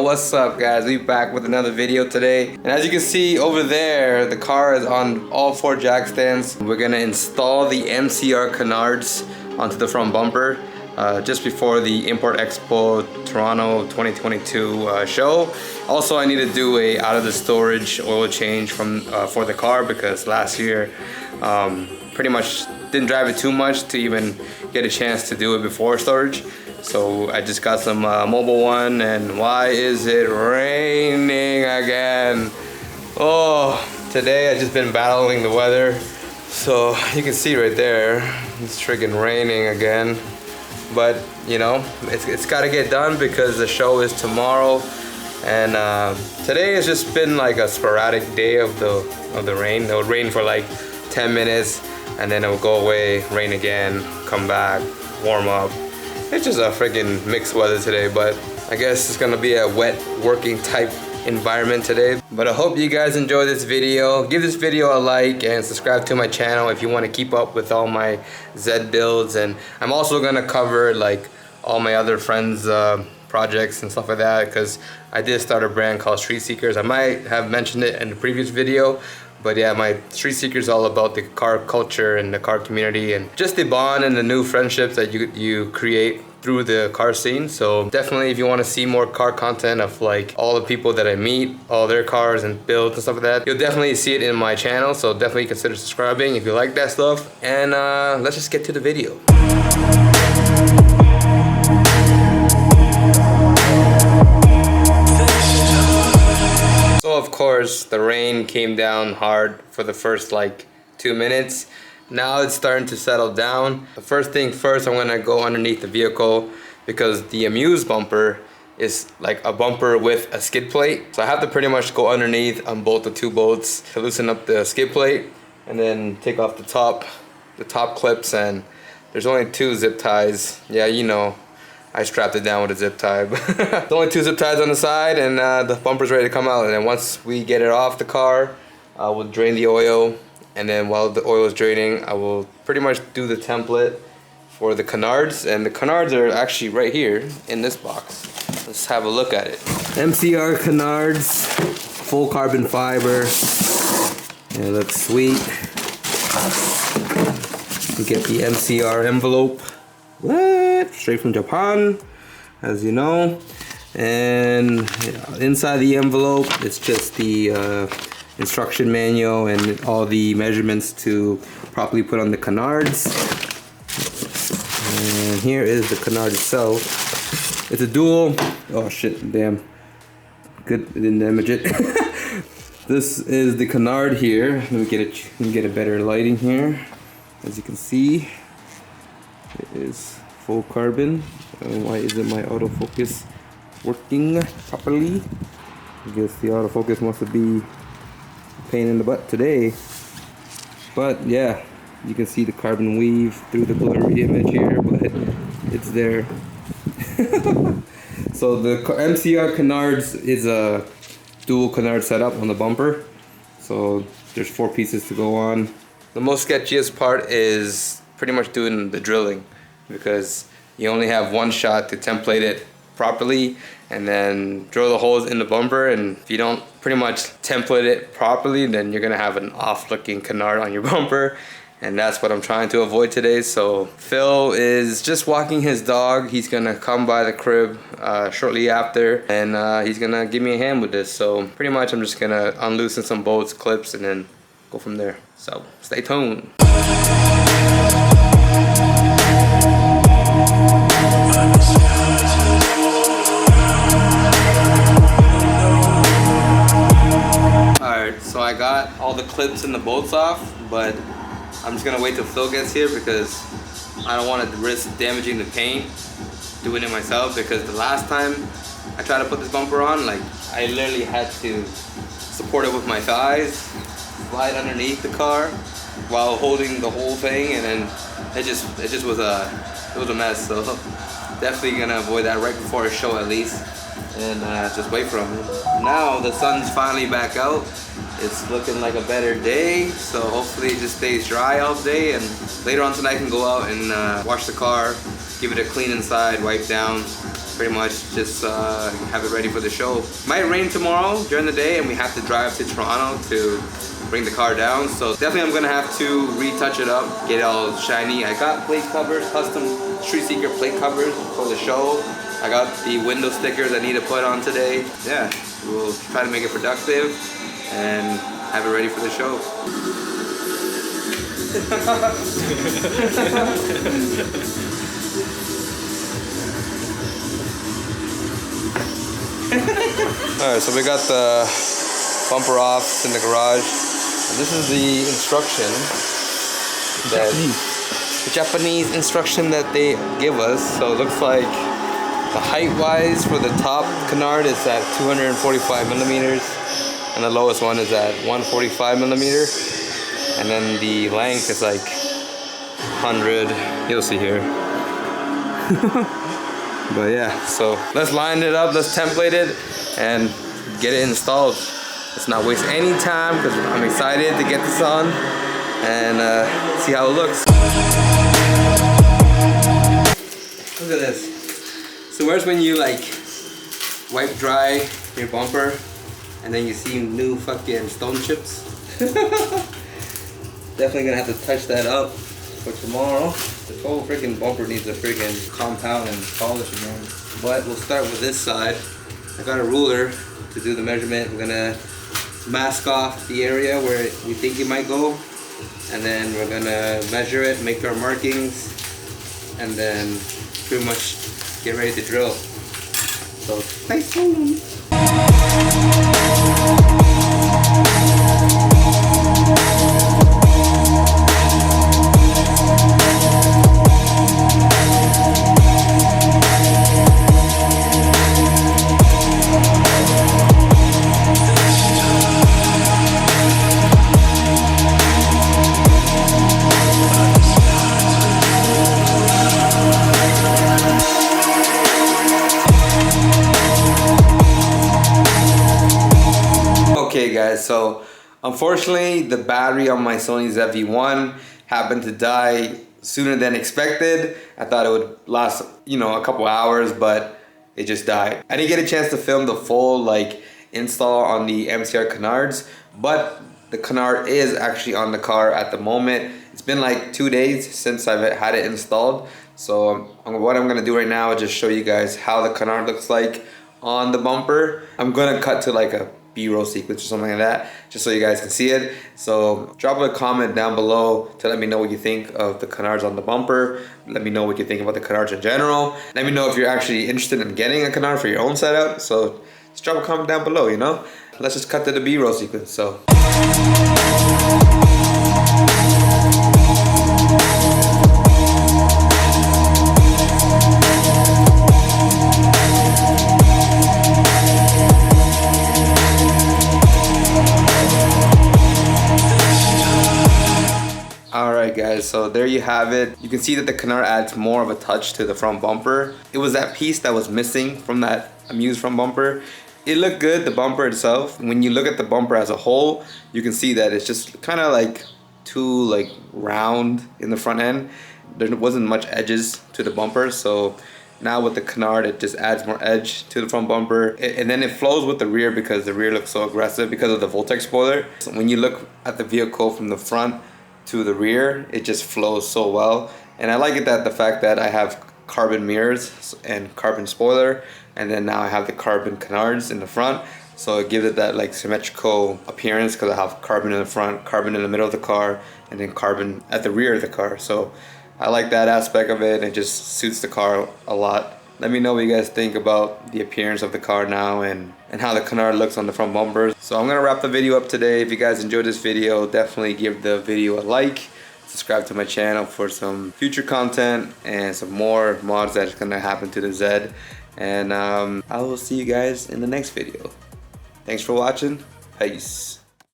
Yo, what's up guys? We back with another video today. And as you can see over there, the car is on all 4 jack stands. We're gonna install the MCR Canards onto the front bumper just before the Import Expo Toronto 2022 show. Also, I need to do a out of the storage oil change for the car because last year pretty much didn't drive it too much to even get a chance to do it before storage. So I just got some Mobile One, and why is it raining again? Oh, today I just been battling the weather. So you can see right there, it's freaking raining again. But you know, it's got to get done because the show is tomorrow. And today has just been like a sporadic day of the rain. It would rain for like 10 minutes, and then it would go away, rain again, come back, warm up. It's just a freaking mixed weather today, but I guess it's gonna be a wet working type environment today. But I hope you guys enjoy this video. Give this video a like and subscribe to my channel if you want to keep up with all my Z builds. And I'm also gonna cover like all my other friends' projects and stuff like that, because I did start a brand called Street Seekers. I might have mentioned it in the previous video. But yeah, my Street Seeker is all about the car culture and the car community and just the bond and the new friendships that you create through the car scene. So definitely, if you want to see more car content of like all the people that I meet, all their cars and builds and stuff like that, you'll definitely see it in my channel. So definitely consider subscribing if you like that stuff. And let's just get to the video. So of course the rain came down hard for the first like 2 minutes. Now it's starting to settle down. The first thing first, I'm gonna go underneath the vehicle because the Amuse bumper is like a bumper with a skid plate. So I have to pretty much go underneath on both the 2 bolts to loosen up the skid plate and then take off the top clips. And there's only 2 zip ties. Yeah, you know, I strapped it down with a zip tie. There's only 2 zip ties on the side, and the bumper's ready to come out. And then once we get it off the car, we'll drain the oil. And then while the oil is draining, I will pretty much do the template for the Canards. And the Canards are actually right here in this box. Let's have a look at it. MCR Canards, full carbon fiber. It looks sweet. You get the MCR envelope. What? Straight from Japan, as you know. And inside the envelope, it's just the instruction manual and all the measurements to properly put on the Canards. And here is the Canard itself. It's a dual. Oh shit! Damn. Good, it didn't damage it. This is the Canard here. Let me get a better lighting here. As you can see, it is full carbon. Why isn't my autofocus working properly? I guess the autofocus must be a pain in the butt today. But yeah, you can see the carbon weave through the blurry image here, but it's there. So the MCR Canards is a dual Canard setup on the bumper. So there's 4 pieces to go on. The most sketchiest part is pretty much doing the drilling, because you only have 1 shot to template it properly and then drill the holes in the bumper. And if you don't pretty much template it properly, then you're gonna have an off looking Canard on your bumper. And that's what I'm trying to avoid today. So Phil is just walking his dog. He's gonna come by the crib shortly after, and he's gonna give me a hand with this. So pretty much I'm just gonna unloosen some bolts, clips, and then go from there. So stay tuned. Alright, so I got all the clips and the bolts off, but I'm just gonna wait till Phil gets here because I don't want to risk damaging the paint doing it myself. Because the last time I tried to put this bumper on, like I literally had to support it with my thighs, slide underneath the car while holding the whole thing, and then it just was a mess. So definitely gonna avoid that right before a show at least, and just wait for him. Now the sun's finally back out. It's looking like a better day, so hopefully it just stays dry all day, and later on tonight I can go out and wash the car, give it a clean inside, wipe down, pretty much just have it ready for the show. Might rain tomorrow during the day and we have to drive to Toronto to bring the car down, so definitely I'm gonna have to retouch it up, get it all shiny. I got plate covers, custom Street Seeker plate covers for the show. I got the window stickers I need to put on today. Yeah, we'll try to make it productive and have it ready for the show. Alright, so we got the bumper off in the garage. And this is the instruction that the Japanese instruction that they give us. So it looks like the height wise for the top canard is at 245 millimeters and the lowest one is at 145 millimeter, and then the length is like 100. You'll see here. But yeah, so let's line it up, let's template it and get it installed. Let's not waste any time because I'm excited to get this on and see how it looks. Look at this. So where's when you like wipe dry your bumper and then you see new fucking stone chips? Definitely gonna have to touch that up for tomorrow. This whole freaking bumper needs a freaking compound and polish again. But we'll start with this side. I got a ruler to do the measurement. We're gonna mask off the area where we think it might go, and then we're gonna measure it, make our markings, and then pretty much get ready to drill. So stay tuned. Okay guys, so unfortunately the battery on my Sony ZV-1 happened to die sooner than expected. I thought it would last, you know, a couple hours, but it just died. I didn't get a chance to film the full like install on the MCR Canards, but the Canard is actually on the car at the moment. It's been like 2 days since I've had it installed. So what I'm gonna do right now is just show you guys how the Canard looks like on the bumper. I'm gonna cut to like a B-roll sequence or something like that, just so you guys can see it. So drop a comment down below to let me know what you think of the Canards on the bumper. Let me know what you think about the Canards in general. Let me know if you're actually interested in getting a Canard for your own setup. So just drop a comment down below, you know? Let's just cut to the B-roll sequence, so. Alright guys, so there you have it. You can see that the Canard adds more of a touch to the front bumper. It was that piece that was missing from that amused front bumper. It looked good, the bumper itself. When you look at the bumper as a whole, you can see that it's just kind of like too like round in the front end. There wasn't much edges to the bumper, so now with the Canard it just adds more edge to the front bumper, and then it flows with the rear because the rear looks so aggressive because of the Voltex spoiler. So when you look at the vehicle from the front to the rear, it just flows so well. And I like it that the fact that I have carbon mirrors and carbon spoiler, and then now I have the carbon Canards in the front, so it gives it that like symmetrical appearance because I have carbon in the front, carbon in the middle of the car, and then carbon at the rear of the car. So I like that aspect of it. It just suits the car a lot. Let me know what you guys think about the appearance of the car now and how the Canard looks on the front bumper. So I'm gonna wrap the video up today. If you guys enjoyed this video, definitely give the video a like. Subscribe to my channel for some future content and some more mods that's gonna happen to the Z. And I will see you guys in the next video. Thanks for watching. Peace.